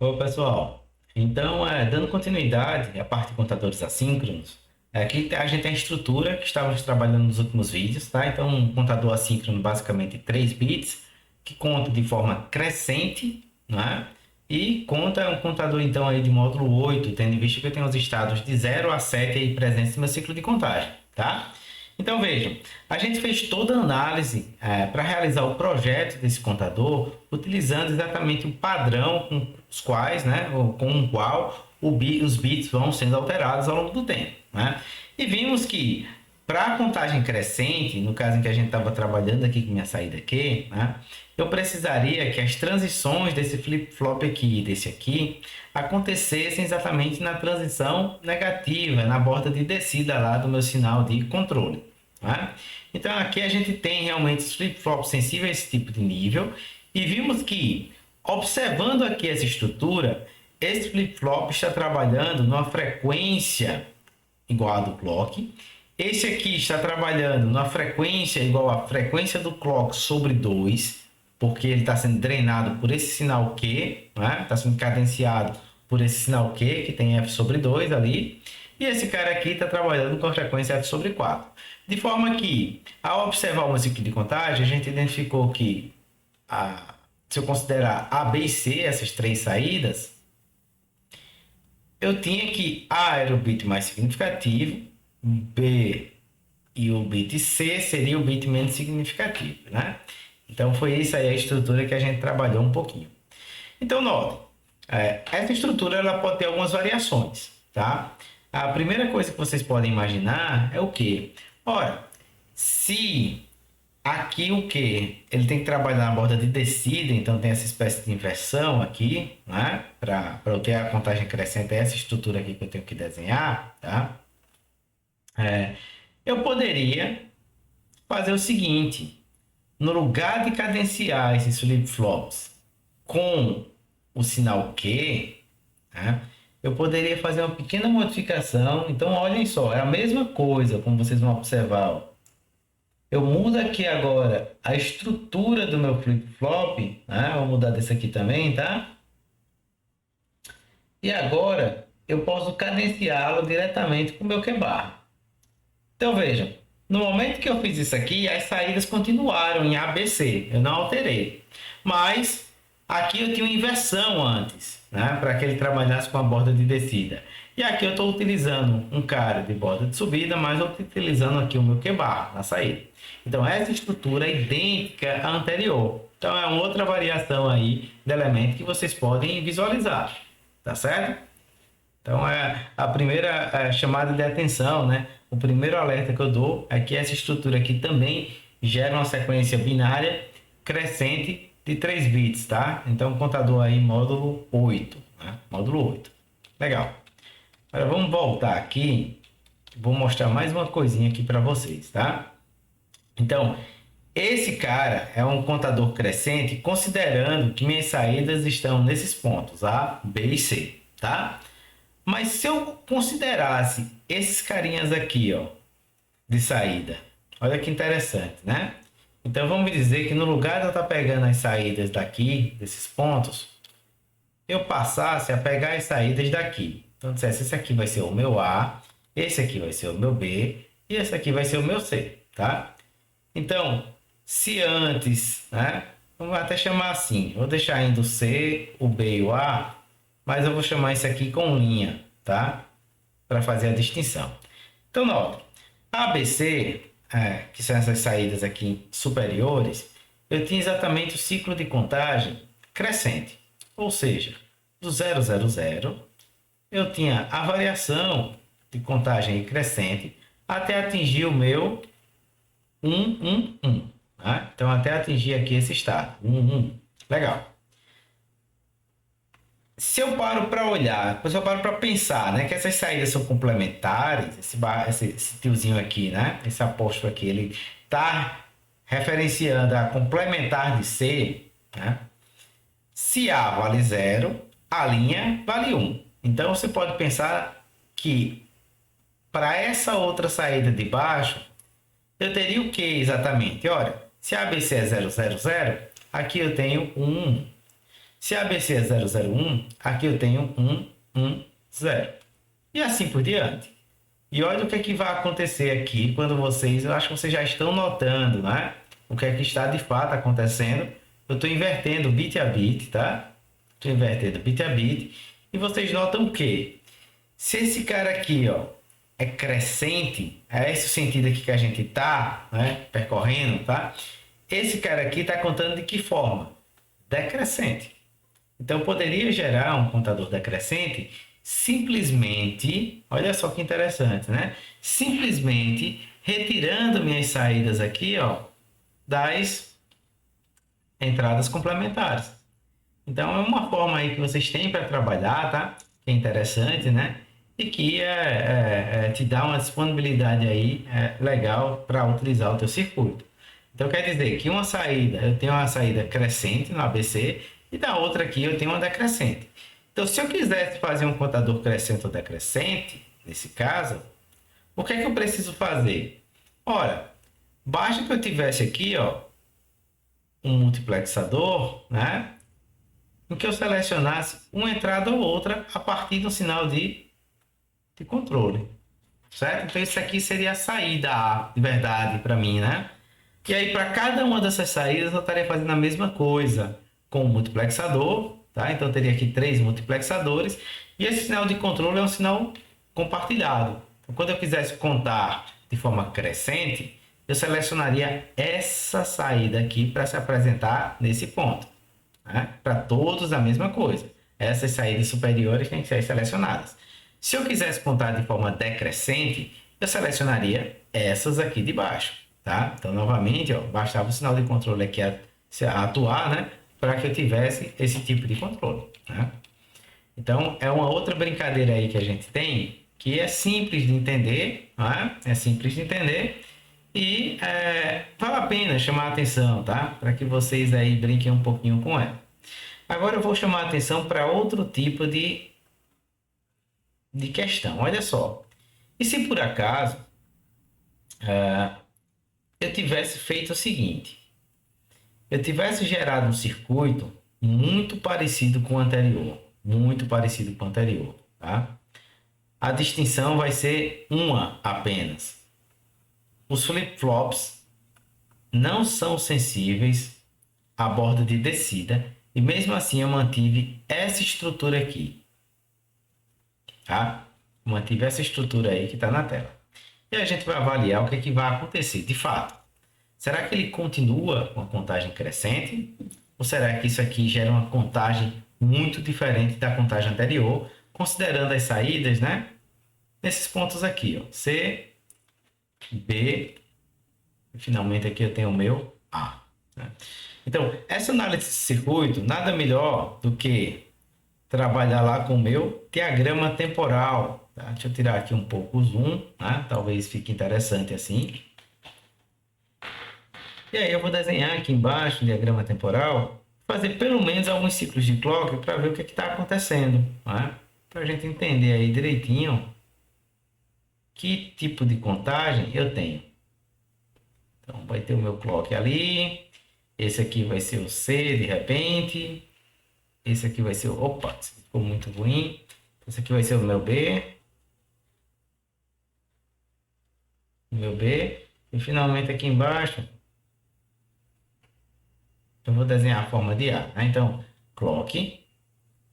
Ô, pessoal, então, dando continuidade à parte de contadores assíncronos, aqui a gente tem a estrutura que estávamos trabalhando nos últimos vídeos, tá? Então, um contador assíncrono, basicamente 3 bits, que conta de forma crescente, né? E conta um contador, então, aí de módulo 8, tendo em vista que eu tenho os estados de 0 a 7 aí presentes no meu ciclo de contagem, tá? Então vejam, a gente fez toda a análise para realizar o projeto desse contador, utilizando exatamente o padrão com os quais, né, ou com o qual os bits vão sendo alterados ao longo do tempo. Né? E vimos que para a contagem crescente, no caso em que a gente estava trabalhando aqui com minha saída aqui, né, eu precisaria que as transições desse flip-flop aqui e desse aqui acontecessem exatamente na transição negativa, na borda de descida lá do meu sinal de controle. Né? Então aqui a gente tem realmente flip-flop sensível a esse tipo de nível e vimos que, observando aqui essa estrutura, esse flip-flop está trabalhando numa frequência igual a do clock. Esse aqui está trabalhando numa frequência igual à frequência do clock sobre 2, porque ele está sendo drenado por esse sinal Q, né? Está sendo cadenciado por esse sinal Q, que tem F sobre 2 ali. E esse cara aqui está trabalhando com a frequência F sobre 4. De forma que, ao observar o meu ciclo de contagem, a gente identificou que, se eu considerar A, B e C, essas três saídas, eu tinha que A era o bit mais significativo, B e o bit C seria o bit menos significativo, né? Então foi isso aí a estrutura que a gente trabalhou um pouquinho. Então note, essa estrutura ela pode ter algumas variações, tá? A primeira coisa que vocês podem imaginar é o que? Ora, se aqui o que? Ele tem que trabalhar na borda de descida, então tem essa espécie de inversão aqui, né? Para eu ter a contagem crescente, é essa estrutura aqui que eu tenho que desenhar, tá? Eu poderia fazer o seguinte, no lugar de cadenciar esses flip-flops com o sinal Q, né? Eu poderia fazer uma pequena modificação. Então, olhem só, é a mesma coisa, como vocês vão observar. Ó. Eu mudo aqui agora a estrutura do meu flip-flop, né? Vou mudar desse aqui também, tá? E agora eu posso cadenciá-lo diretamente com o meu Q-bar. Então vejam, no momento que eu fiz isso aqui, as saídas continuaram em ABC, eu não alterei. Mas aqui eu tinha uma inversão antes, né? Para que ele trabalhasse com a borda de descida. E aqui eu estou utilizando um cara de borda de subida, mas eu estou utilizando aqui o meu Q-bar na saída. Então essa estrutura é idêntica à anterior. Então é uma outra variação aí de elemento que vocês podem visualizar, tá certo? Então, é a primeira chamada de atenção, né? O primeiro alerta que eu dou é que essa estrutura aqui também gera uma sequência binária crescente de 3 bits, tá? Então, contador aí módulo 8, né? Módulo 8. Legal. Agora, vamos voltar aqui. Vou mostrar mais uma coisinha aqui para vocês, tá? Então, esse cara é um contador crescente considerando que minhas saídas estão nesses pontos, A, B e C, tá? Mas se eu considerasse esses carinhas aqui, ó, de saída, olha que interessante, né? Então vamos dizer que no lugar de eu estar pegando as saídas daqui, desses pontos, eu passasse a pegar as saídas daqui. Então dissesse, esse aqui vai ser o meu A, esse aqui vai ser o meu B e esse aqui vai ser o meu C, tá? Então, se antes, né? Vamos até chamar assim, vou deixar ainda o C, o B e o A, mas eu vou chamar isso aqui com linha, tá? Para fazer a distinção. Então, note, ABC, que são essas saídas aqui superiores, eu tinha exatamente o ciclo de contagem crescente. Ou seja, do 000, eu tinha a variação de contagem crescente até atingir o meu 1. Tá? Então, até atingir aqui esse estado. 1. Legal. Se eu paro para olhar, se eu paro para pensar, né, que essas saídas são complementares, esse tiozinho aqui, né, esse apóstolo aqui, ele está referenciando a complementar de C, né? Se A vale 0, a linha vale 1. Então você pode pensar que para essa outra saída de baixo, eu teria o que exatamente? Olha, se ABC é 000, aqui eu tenho 1. Se a ABC é 001, aqui eu tenho 110. E assim por diante. E olha o que é que vai acontecer aqui quando vocês, eu acho que vocês já estão notando, né? O que é que está de fato acontecendo. Eu estou invertendo bit a bit, tá? Estou invertendo bit a bit. E vocês notam que se esse cara aqui, ó, é crescente, é esse o sentido aqui que a gente tá, né, percorrendo, tá? Esse cara aqui está contando de que forma? Decrescente. Então, eu poderia gerar um contador decrescente simplesmente, olha só que interessante, né? Simplesmente retirando minhas saídas aqui, ó, das entradas complementares. Então, é uma forma aí que vocês têm para trabalhar, tá? Que é interessante, né? E que te dá uma disponibilidade aí legal para utilizar o teu circuito. Então, quer dizer que uma saída, eu tenho uma saída crescente no ABC e da outra aqui eu tenho uma decrescente. Então, se eu quisesse fazer um contador crescente ou decrescente, nesse caso, o que é que eu preciso fazer? Ora, basta que eu tivesse aqui, ó, um multiplexador, né? Em que eu selecionasse uma entrada ou outra a partir do sinal de controle, certo? Então, isso aqui seria a saída A, de verdade, para mim, né? E aí, para cada uma dessas saídas, eu estaria fazendo a mesma coisa com o multiplexador, tá? Então, eu teria aqui 3 multiplexadores. E esse sinal de controle é um sinal compartilhado. Então, quando eu quisesse contar de forma crescente, eu selecionaria essa saída aqui para se apresentar nesse ponto, né? Para todos a mesma coisa. Essas saídas superiores têm que ser selecionadas. Se eu quisesse contar de forma decrescente, eu selecionaria essas aqui de baixo, tá? Então, novamente, ó, bastava o sinal de controle aqui atuar, né? Para que eu tivesse esse tipo de controle, né? Então, é uma outra brincadeira aí que a gente tem, que é simples de entender, né? É simples de entender e vale a pena chamar a atenção, tá? Para que vocês aí brinquem um pouquinho com ela. Agora eu vou chamar a atenção para outro tipo de questão. Olha só. E se por acaso eu tivesse feito o seguinte, eu tivesse gerado um circuito muito parecido com o anterior, muito parecido com o anterior, tá? A distinção vai ser uma apenas. Os flip-flops não são sensíveis à borda de descida e mesmo assim eu mantive essa estrutura aqui, tá? Mantive essa estrutura aí que está na tela. E a gente vai avaliar o que, é que vai acontecer de fato. Será que ele continua com a contagem crescente? Ou será que isso aqui gera uma contagem muito diferente da contagem anterior, considerando as saídas, né? Nesses pontos aqui, ó, C, B, e finalmente aqui eu tenho o meu A, né? Então, essa análise de circuito nada melhor do que trabalhar lá com o meu diagrama temporal, tá? Deixa eu tirar aqui um pouco o zoom, né? Talvez fique interessante assim. E aí eu vou desenhar aqui embaixo o diagrama temporal, fazer pelo menos alguns ciclos de clock para ver o que está acontecendo, né? Para a gente entender aí direitinho que tipo de contagem eu tenho. Então vai ter o meu clock ali, esse aqui vai ser o C de repente, esse aqui vai ser o... Opa, ficou muito ruim. Esse aqui vai ser o meu B. Meu B. E finalmente aqui embaixo eu vou desenhar a forma de A, né? Então, clock,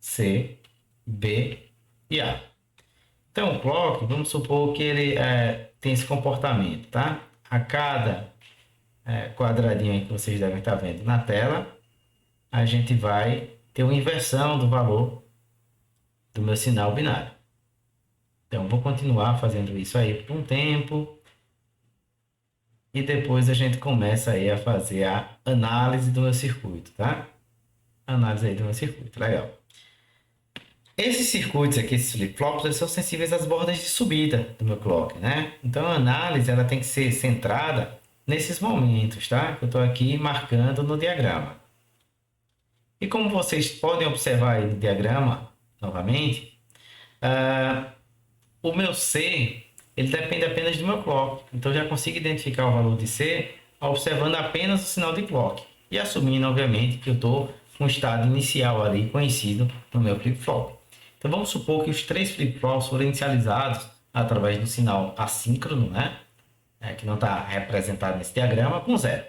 C, B e A. Então, o clock, vamos supor que ele tem esse comportamento, tá? A cada quadradinho aí que vocês devem estar vendo na tela, a gente vai ter uma inversão do valor do meu sinal binário. Então, vou continuar fazendo isso aí por um tempo. E depois a gente começa aí a fazer a análise do meu circuito, tá? Análise aí do meu circuito, legal. Esses circuitos aqui, esses flip-flops, eles são sensíveis às bordas de subida do meu clock, né? Então, a análise ela tem que ser centrada nesses momentos, tá? Que eu estou aqui marcando no diagrama. E como vocês podem observar aí no diagrama, novamente, o meu C, ele depende apenas do meu clock. Então, eu já consigo identificar o valor de C observando apenas o sinal de clock. E assumindo, obviamente, que eu estou um estado inicial ali conhecido no meu flip-flop. Então vamos supor que os 3 flip-flops foram inicializados através do sinal assíncrono, né? Que não está representado nesse diagrama, com 0.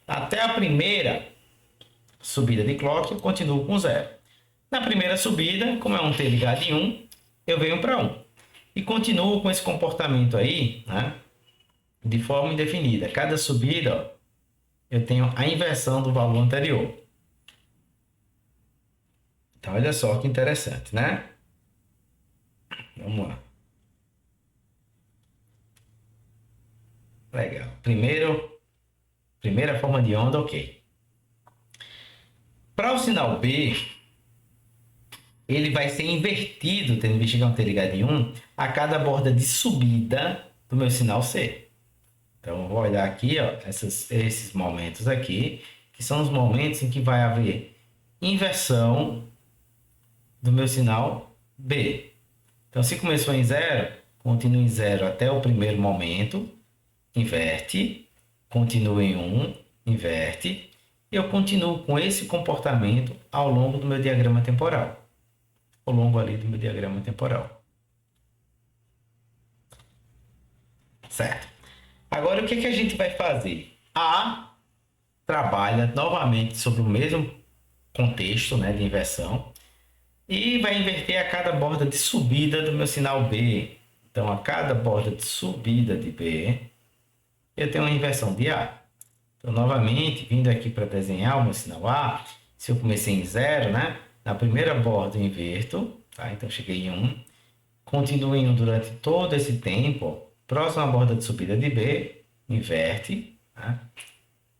Até a primeira subida de clock, eu continuo com 0. Na primeira subida, como é um T ligado em 1, eu venho para 1. E continuo com esse comportamento aí, né? De forma indefinida. Cada subida, ó, eu tenho a inversão do valor anterior. Então, olha só que interessante, né? Vamos lá. Legal. Primeira forma de onda, ok. Para o sinal B, ele vai ser invertido, tendo em vista que é um T ligado em 1, a cada borda de subida do meu sinal C. Então, eu vou olhar aqui, ó, esses momentos aqui, que são os momentos em que vai haver inversão do meu sinal B. Então, se começou em 0, continua em 0 até o primeiro momento, inverte, continua em 1, inverte, e eu continuo com esse comportamento ao longo do meu diagrama temporal. Ao longo ali do meu diagrama temporal. Certo. Agora, o que a gente vai fazer? A trabalha novamente sobre o mesmo contexto, né, de inversão, e vai inverter a cada borda de subida do meu sinal B. Então, a cada borda de subida de B, eu tenho uma inversão de A. Então, novamente, vindo aqui para desenhar o meu sinal A, se eu comecei em 0, né? Na primeira borda eu inverto, tá? Então, cheguei em 1. Continuo em 1 durante todo esse tempo. Próxima borda de subida de B, inverte, tá?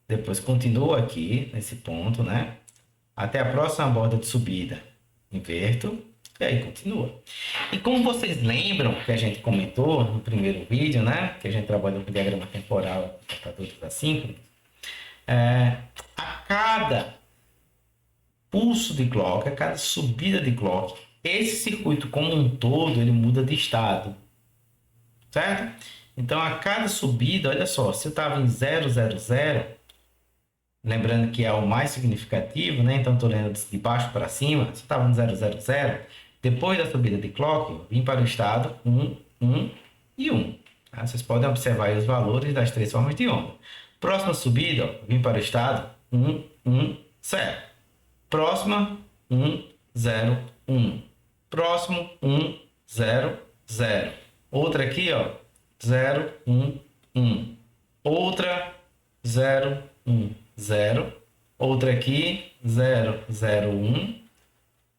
Depois continuo aqui, nesse ponto, né? Até a próxima borda de subida, inverto, e aí continua. E como vocês lembram que a gente comentou no primeiro vídeo, né? Que a gente trabalhou com o diagrama temporal de portadores assíncronos, a cada pulso de clock, a cada subida de clock, esse circuito como um todo, ele muda de estado, certo? Então, a cada subida, olha só, se eu estava em 000, lembrando que é o mais significativo, né? Então, estou lendo de baixo para cima, se eu estava no 000, depois da subida de clock, eu vim para o estado 1, 1 e 1. Tá? Vocês podem observar aí os valores das 3 formas de onda. Próxima subida, ó, vim para o estado 1, 1, 0. Próxima, 1, 0, 1. Próximo, 1, 0, 0. Outra aqui, ó, 0, 1, 1. Outra, 0, 1, 0. Outra aqui, 0, 0, 1.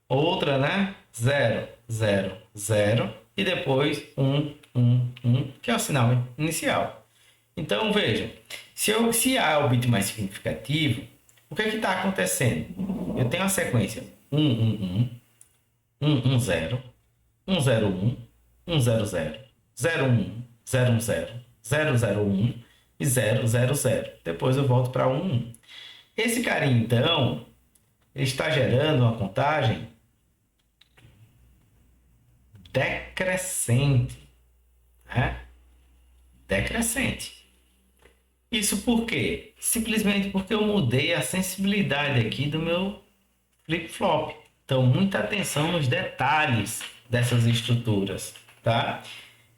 Outra, né? 0, 0, 0. E depois 1, 1, 1, que é o sinal inicial. Então, veja, se A é o bit mais significativo, o que é que está acontecendo? Eu tenho a sequência 1, 1, 1, 1, 1, 0, 1, 0, 1, 1, 0, 0, 0, 1, 0, 1, 0, 0, 0, 1 e 0, 0, 0. Depois eu volto para 1, 1. Esse carinha, então, ele está gerando uma contagem decrescente, né? Decrescente. Isso por quê? Simplesmente porque eu mudei a sensibilidade aqui do meu flip-flop. Então, muita atenção nos detalhes dessas estruturas, tá?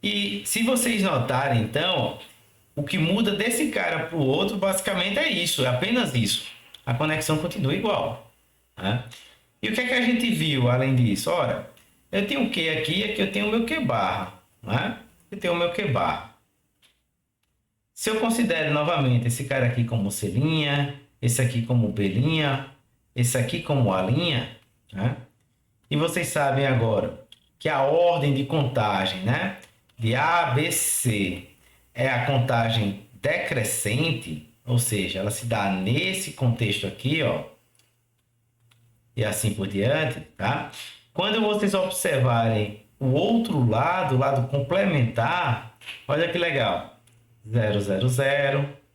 E se vocês notarem, então, o que muda desse cara para o outro, basicamente é isso, é apenas isso. A conexão continua igual, né? E o que é que a gente viu além disso? Ora, eu tenho o Q aqui, aqui eu tenho o meu Q barra, né? Eu tenho o meu Q barra. Se eu considero novamente esse cara aqui como C', esse aqui como B', esse aqui como A', né? E vocês sabem agora que a ordem de contagem, né, de A, B, C é a contagem decrescente, ou seja, ela se dá nesse contexto aqui, ó, e assim por diante, tá? Quando vocês observarem o outro lado, o lado complementar, olha que legal. 000,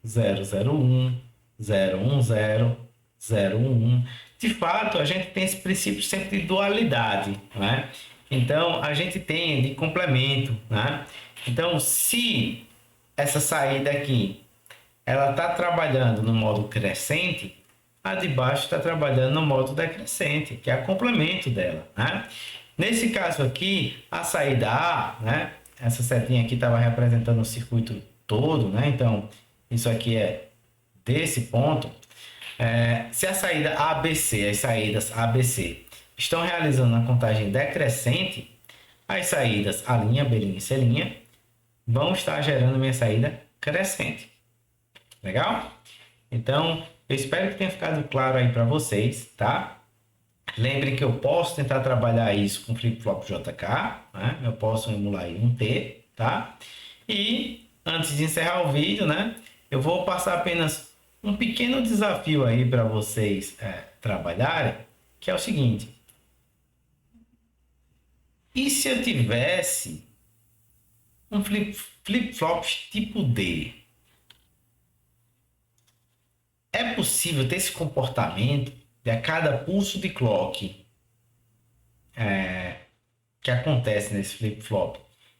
001, 010, 011. De fato, a gente tem esse princípio sempre de dualidade, né? Então, a gente tem de complemento, né? Então, se essa saída aqui, ela está trabalhando no modo crescente, a de baixo está trabalhando no modo decrescente, que é a complemento dela, né? Nesse caso aqui, a saída A, né? Essa setinha aqui estava representando o circuito todo, né? Então, isso aqui é desse ponto. Se a saída ABC, as saídas ABC, estão realizando a contagem decrescente, as saídas A', B' e C' vão estar gerando minha saída crescente. Legal? Então, eu espero que tenha ficado claro aí para vocês, tá? Lembrem que eu posso tentar trabalhar isso com flip-flop JK, né? Eu posso emular aí um T, tá? E antes de encerrar o vídeo, né? Eu vou passar apenas um pequeno desafio aí para vocês trabalharem, que é o seguinte: e se eu tivesse um flip-flop tipo D? É possível ter esse comportamento de a cada pulso de clock que acontece nesse flip-flop,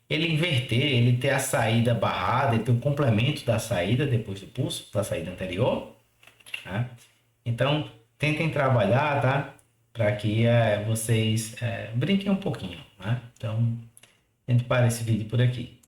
ele inverter, ele ter a saída barrada, ele ter o complemento da saída depois do pulso, da saída anterior, tá? Então, tentem trabalhar, tá? Para que vocês brinquem um pouquinho, né? Então, a gente para esse vídeo por aqui.